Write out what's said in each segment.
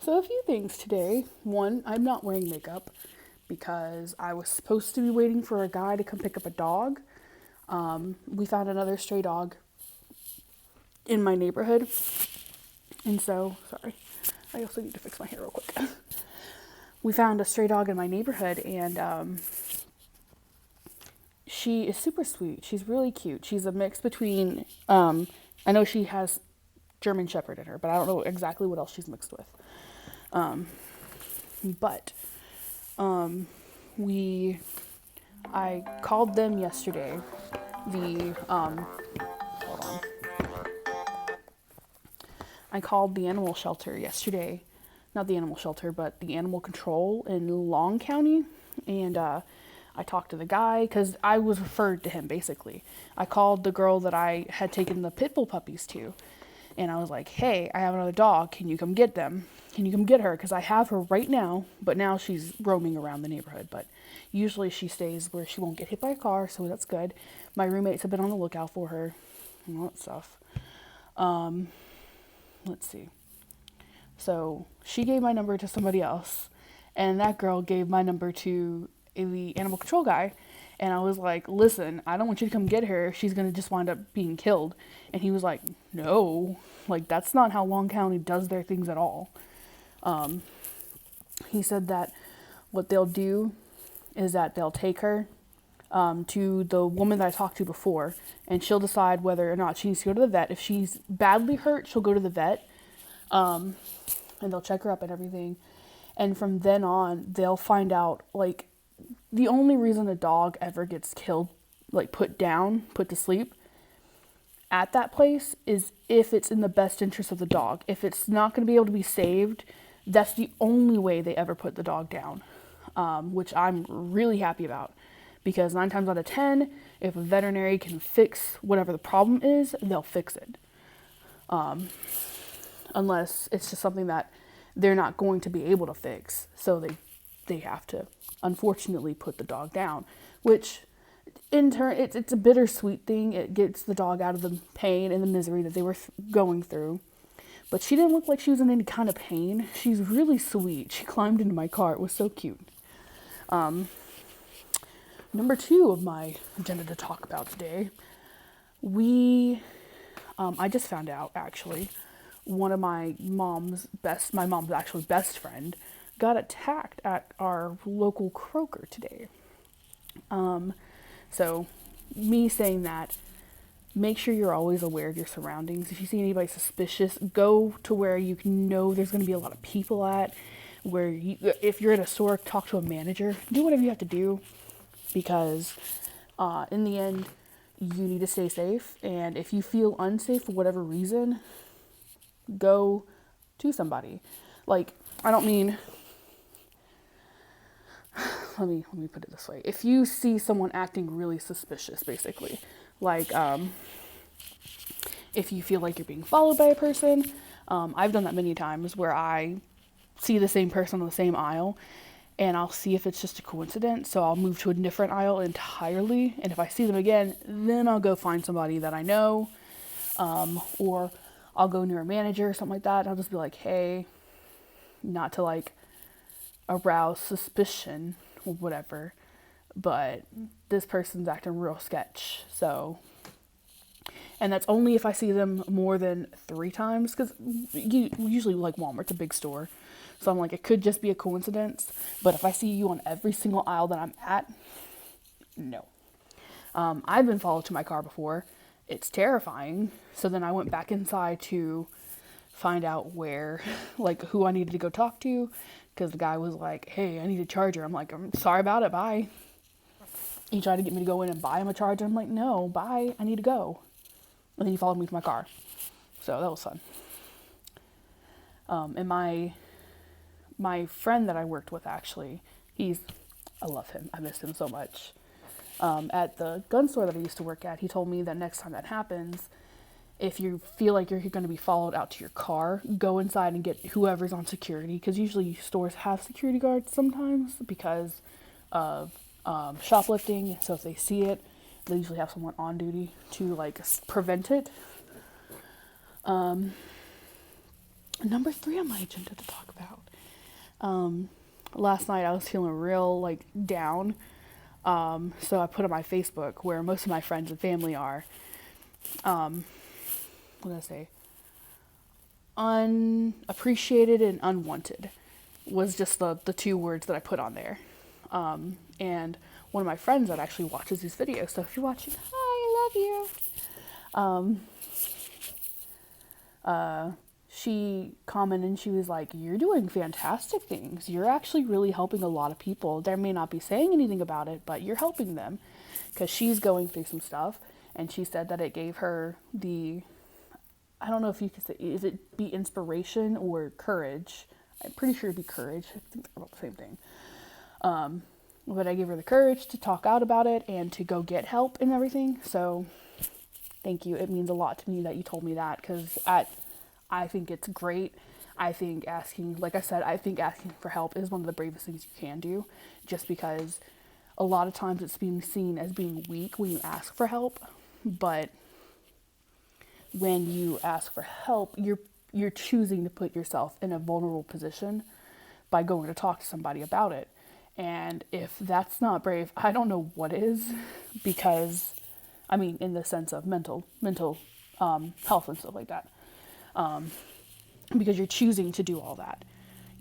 So a few things today. One, I'm not wearing makeup because I was supposed to be waiting for a guy to come pick up a dog. We found another stray dog in my neighborhood. And so, sorry, I also need to fix my hair real quick. We found a stray dog in my neighborhood, and she is super sweet. She's really cute. She's a mix between, I know she has German Shepherd in her, but I don't know exactly what else she's mixed with. But I called them yesterday. Hold on. I called the animal shelter yesterday. Not the animal shelter, but the animal control in Long County. And I talked to the guy because I was referred to him, basically. I called the girl that I had taken the pit bull puppies to. And I was like, hey, I have another dog. Can you come get them? Can you come get her? Because I have her right now, but now she's roaming around the neighborhood. But usually she stays where she won't get hit by a car, so that's good. My roommates have been on the lookout for her and all that stuff. Let's see. So she gave my number to somebody else, and that girl gave my number to the animal control guy. And I was like, listen, I don't want you to come get her. She's going to just wind up being killed. And he was like, no, like that's not how Long County does their things at all. He said that what they'll do is that they'll take her to the woman that I talked to before, and she'll decide whether or not she needs to go to the vet. If she's badly hurt, she'll go to the vet, and they'll check her up and everything. And from then on, they'll find out, like, the only reason a dog ever gets killed, like put down, put to sleep at that place is if it's in the best interest of the dog. If it's not going to be able to be saved, that's the only way they ever put the dog down, which I'm really happy about. Because 9 times out of 10, if a veterinary can fix whatever the problem is, they'll fix it. Unless it's just something that they're not going to be able to fix. So they have to, unfortunately, put the dog down. Which, in turn, it's a bittersweet thing. It gets the dog out of the pain and the misery that they were going through. But she didn't look like she was in any kind of pain. She's really sweet. She climbed into my car. It was so cute. Number 2 of my agenda to talk about today, I just found out, actually, one of my mom's best friend got attacked at our local Kroger today. So me saying that, make sure you're always aware of your surroundings. If you see anybody suspicious, go to where you know there's going to be a lot of people at, if you're in a store, talk to a manager, do whatever you have to do. Because in the end, you need to stay safe. And if you feel unsafe for whatever reason, go to somebody. Like, I don't mean, let me put it this way. If you see someone acting really suspicious, basically, like if you feel like you're being followed by a person, I've done that many times where I see the same person on the same aisle, and I'll see if it's just a coincidence. So I'll move to a different aisle entirely. And if I see them again, then I'll go find somebody that I know. Or I'll go near a manager or something like that. And I'll just be like, hey, not to like arouse suspicion or whatever, but this person's acting real sketch. So, and that's only if I see them more than 3 times. Because usually like Walmart's a big store. So I'm like, it could just be a coincidence. But if I see you on every single aisle that I'm at, no. I've been followed to my car before. It's terrifying. So then I went back inside to find out who I needed to go talk to. Because the guy was like, hey, I need a charger. I'm like, I'm sorry about it, bye. He tried to get me to go in and buy him a charger. I'm like, no, bye, I need to go. And then he followed me to my car. So that was fun. And my friend that I worked with, actually, I love him. I miss him so much. At the gun store that I used to work at, he told me that next time that happens, if you feel like you're going to be followed out to your car, go inside and get whoever's on security. Because usually stores have security guards sometimes because of shoplifting. So if they see it, they usually have someone on duty to like prevent it. Number 3 on my agenda to talk about. Last night I was feeling real like down. So I put on my Facebook where most of my friends and family are. What did I say? Unappreciated and unwanted was just the two words that I put on there. And one of my friends that actually watches these videos, so if you're watching, hi, I love you. She commented and she was like, you're doing fantastic things. You're actually really helping a lot of people. They may not be saying anything about it, but you're helping them, because she's going through some stuff. And she said that it gave her I don't know if you could say, is it be inspiration or courage? I'm pretty sure it'd be courage. I think they're about the same thing. But I gave her the courage to talk out about it and to go get help and everything. So thank you. It means a lot to me that you told me that, because I think it's great. I think asking, like I said, I think asking for help is one of the bravest things you can do, just because a lot of times it's being seen as being weak when you ask for help. But when you ask for help, you're choosing to put yourself in a vulnerable position by going to talk to somebody about it. And if that's not brave, I don't know what is, because, I mean, in the sense of mental health and stuff like that. Because you're choosing to do all that.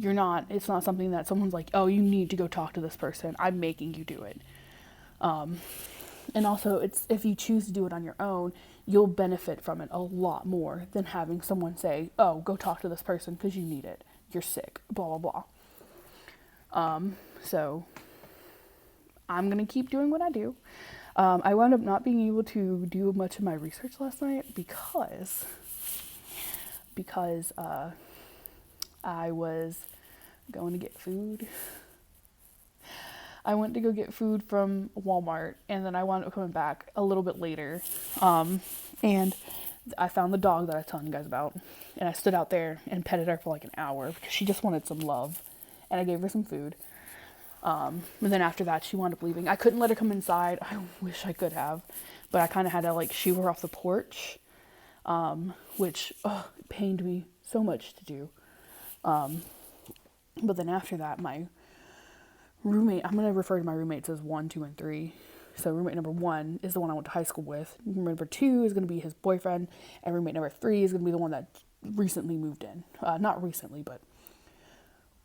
It's not something that someone's like, oh, you need to go talk to this person. I'm making you do it. And also, if you choose to do it on your own, you'll benefit from it a lot more than having someone say, oh, go talk to this person because you need it. You're sick, blah, blah, blah. So I'm going to keep doing what I do. I wound up not being able to do much of my research last night because I was going to get food. I went to go get food from Walmart, and then I wound up coming back a little bit later. And I found the dog that I was telling you guys about, and I stood out there and petted her for like an hour because she just wanted some love, and I gave her some food. And then after that, she wound up leaving. I couldn't let her come inside. I wish I could have, but I kind of had to like shoo her off the porch, which pained me so much to do. But then after that, my roommate, I'm going to refer to my roommates as 1, 2, and 3. So roommate number 1 is the one I went to high school with. Roommate number 2 is going to be his boyfriend. And roommate number 3 is going to be the one that recently moved in. Not recently, but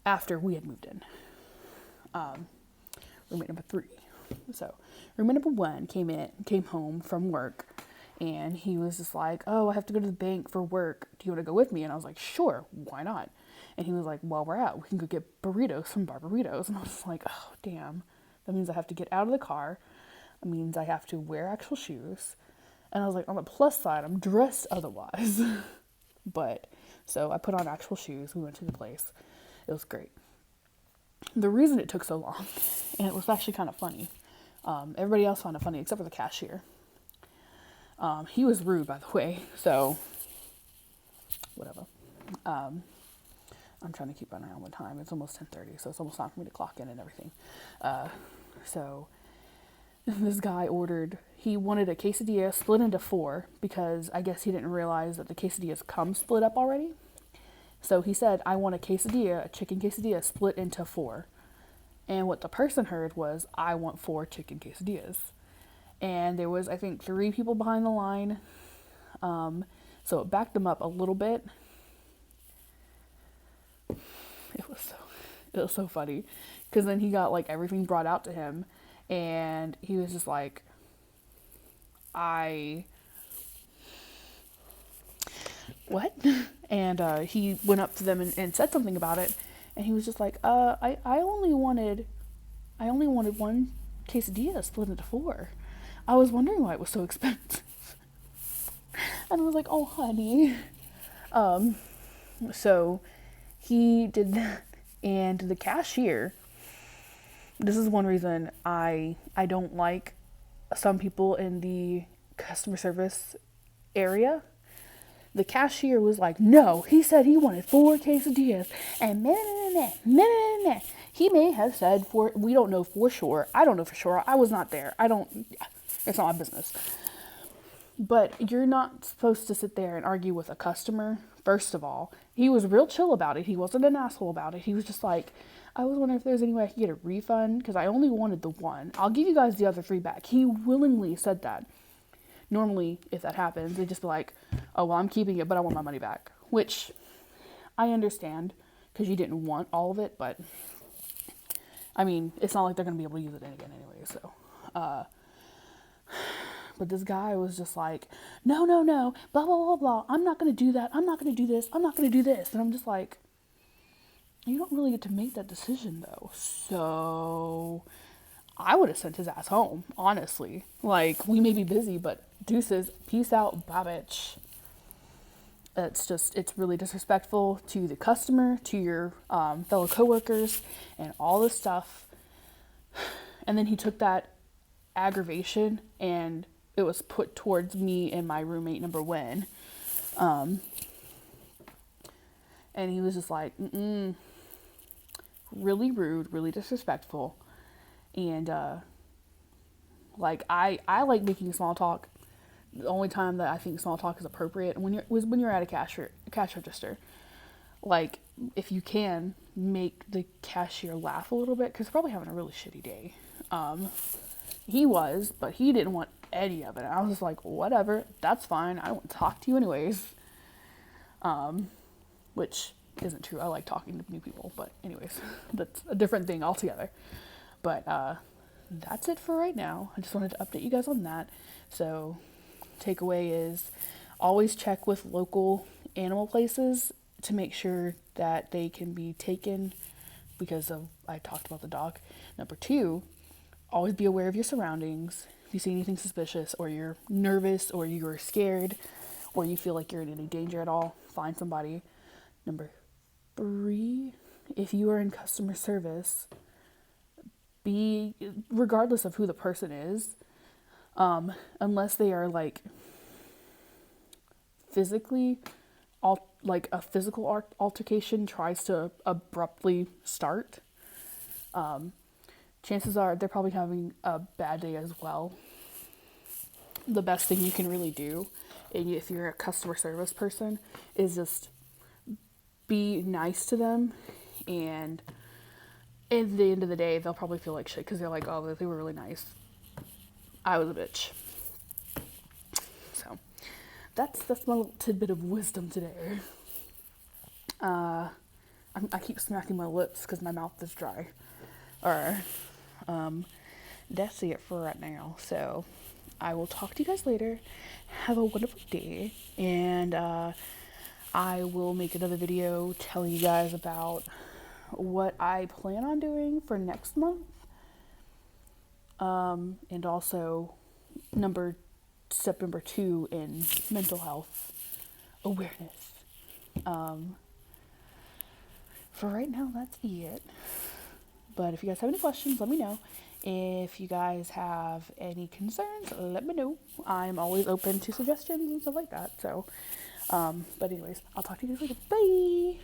after we had moved in. Roommate number 3. So roommate number 1 came home from work. And he was just like, oh, I have to go to the bank for work. Do you want to go with me? And I was like, sure, why not? And he was like, well, we're out. We can go get burritos from Bar Burritos. And I was like, oh, damn. That means I have to get out of the car. It means I have to wear actual shoes. And I was like, on the plus side, I'm dressed otherwise. But, so I put on actual shoes. We went to the place. It was great. The reason it took so long, and it was actually kind of funny, everybody else found it funny except for the cashier. He was rude, by the way, so whatever. I'm trying to keep an eye on the time. It's almost 10:30, so it's almost time for me to clock in and everything. So this guy he wanted a quesadilla split into 4 because I guess he didn't realize that the quesadillas come split up already. So he said, I want a chicken quesadilla split into 4. And what the person heard was, I want 4 chicken quesadillas. And there was, I think, 3 people behind the line. So it backed them up a little bit. It was so funny. Because then he got, like, everything brought out to him. And he was just like, what? And he went up to them and said something about it. And he was just like, I only wanted 1 quesadilla split into 4. I was wondering why it was so expensive. And I was like, oh, honey. So he did that. And the cashier, this is one reason I don't like some people in the customer service area. The cashier was like, no, he said he wanted 4 quesadillas. And he may have said 4, we don't know for sure. I don't know for sure. I was not there. It's not my business. But you're not supposed to sit there and argue with a customer. First of all, He was real chill about it. He wasn't an asshole about it. He was just like, I was wondering if there's any way I could get a refund because I only wanted the one. I'll give you guys the other 3 back. He willingly said that. Normally, if that happens, they just be like, oh, well, I'm keeping it, but I want my money back. Which I understand because you didn't want all of it, but I mean, it's not like they're going to be able to use it again anyway, so. But this guy was just like, no, blah, blah, blah, blah. I'm not going to do that. I'm not going to do this. I'm not going to do this. And I'm just like, you don't really get to make that decision, though. So I would have sent his ass home, honestly. Like, we may be busy, but deuces, peace out, bye, bitch. It's really disrespectful to the customer, to your fellow coworkers, and all this stuff. And then he took that aggravation and it was put towards me and my roommate, number one. And he was just like, really rude, really disrespectful. And, like, I like making small talk. The only time that I think small talk is appropriate when you're at a cash register. Like, if you can, make the cashier laugh a little bit, because they're probably having a really shitty day. He was, but he didn't want any of it. I was just like, whatever, that's fine. I don't want to talk to you anyways. Which isn't true. I like talking to new people, but anyways, that's a different thing altogether. But that's it for right now. I just wanted to update you guys on that. So takeaway is always check with local animal places to make sure that they can be taken because of, I talked about the dog. Number 2, always be aware of your surroundings. If you see anything suspicious or you're nervous or you're scared or you feel like you're in any danger at all, find somebody. Number 3, if you are in customer service, be, regardless of who the person is, unless they are like physically, like a physical altercation tries to abruptly start, chances are they're probably having a bad day as well. The best thing you can really do, if you're a customer service person, is just be nice to them, and at the end of the day, they'll probably feel like shit because they're like, oh, they were really nice. I was a bitch. So that's my little tidbit of wisdom today. I keep smacking my lips because my mouth is dry. Or, that's it for right now. So I will talk to you guys later. Have a wonderful day, and I will make another video telling you guys about what I plan on doing for next month. And also step number 2 in mental health awareness. For right now, that's it. But if you guys have any questions, let me know. If you guys have any concerns, let me know. I'm always open to suggestions and stuff like that. So, but anyways, I'll talk to you guys later. Bye!